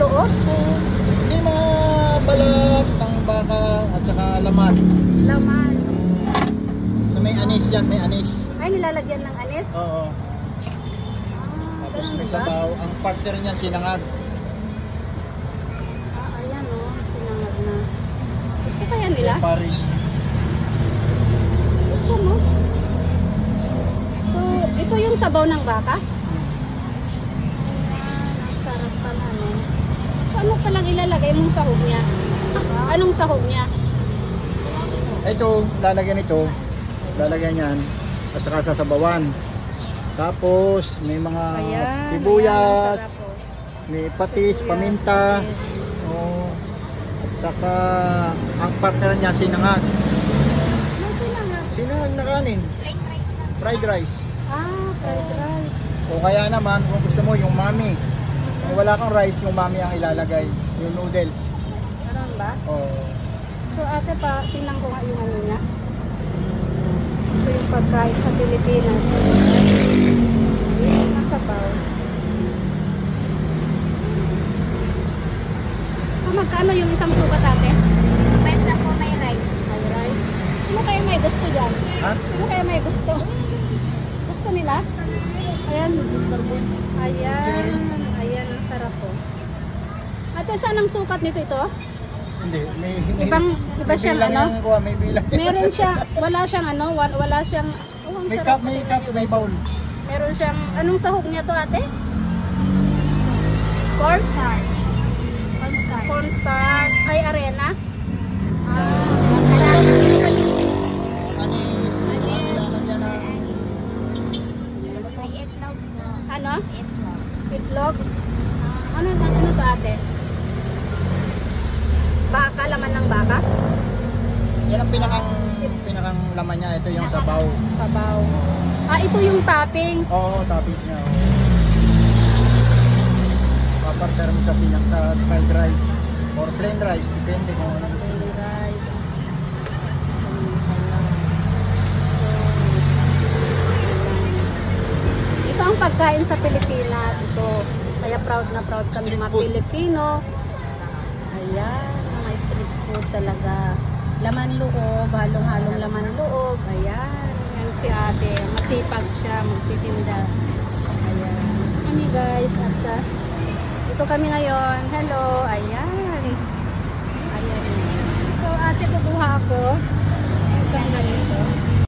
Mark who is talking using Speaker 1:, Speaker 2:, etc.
Speaker 1: loob?
Speaker 2: Hindi, mga balat ng baka at saka laman.
Speaker 1: Laman.
Speaker 2: May anis yan, may anis.
Speaker 1: Ay, nilalagyan ng anis?
Speaker 2: Oo. Tapos may sabaw. Ang partner niyan, sinangag.
Speaker 1: Ayan o, sinangag na. Gusto kaya nila?
Speaker 2: Paris.
Speaker 1: Gusto mo? So, ito yung sabaw ng baka? Ang sarap pala, no? So, ano palang ilalagay mong sahog niya? Anong sahog niya?
Speaker 2: Ito, lalagyan ito. Lalagyan yan. At saka sasabawan. Tapos, may mga sibuyas.
Speaker 1: Ayan,
Speaker 2: May patis, paminta. Oh. At saka, ang partner niya, sinangag.
Speaker 1: Ano sinangag?
Speaker 2: Sinangag na kanin. Fried rice.
Speaker 1: Fried rice.
Speaker 2: O kaya naman, kung gusto mo, yung mami. Kung wala kang rice, yung mami ang ilalagay. Yung noodles.
Speaker 1: Meron ba?
Speaker 2: Oh.
Speaker 1: So ate pa, tingnan ko nga yung ano niya. Ito yung pagkain sa Pilipinas. Yung nasabaw. So magkano yung isang sukat ate?
Speaker 3: 50 po may rice.
Speaker 1: May rice. Sino kaya may gusto dyan?
Speaker 2: Ha?
Speaker 1: Sino kaya may gusto? Gusto nila? Ayan. Ayan. Ayan, ang sarap po. Ate, saan ang sukat nito ito?
Speaker 2: Hindi.
Speaker 1: Iba siyang ano?
Speaker 2: May bilang.
Speaker 1: Meron siya, wala siyang ano, wala siyang, ang
Speaker 2: May
Speaker 1: sarap.
Speaker 2: cup, may bowl.
Speaker 1: Meron siyang, anong sahog niya to ate? Corn?
Speaker 3: Starch. Cornstarch.
Speaker 1: Cornstarch. Ay, arena?
Speaker 2: Anis. Lalagyan ng
Speaker 3: May itlog po.
Speaker 1: Ano?
Speaker 3: Itlog.
Speaker 1: Itlog? Ano to ate? Baka, laman ng baka?
Speaker 2: yan ang pinakang laman niya. Ito yung sabaw.
Speaker 1: Sabaw. Ito yung toppings.
Speaker 2: Oo, toppings niya. Papartner mo sa fried rice or plain rice, depende kung ano gusto mo.
Speaker 1: Rice. Ito ang pagkain sa Pilipinas. Ito. Kaya proud na proud kami
Speaker 2: Street
Speaker 1: mga
Speaker 2: food.
Speaker 1: Pilipino. Ayan. Mga street food talaga. Laman loob. Halong-halong laman loob. Ayan. Yan si ate. Masipag siya. Magtitinda. Ayan. Kami guys. At ito kami ngayon. Hello. Ayan. Ayan. So ate, kukuha ako. Isang ganito.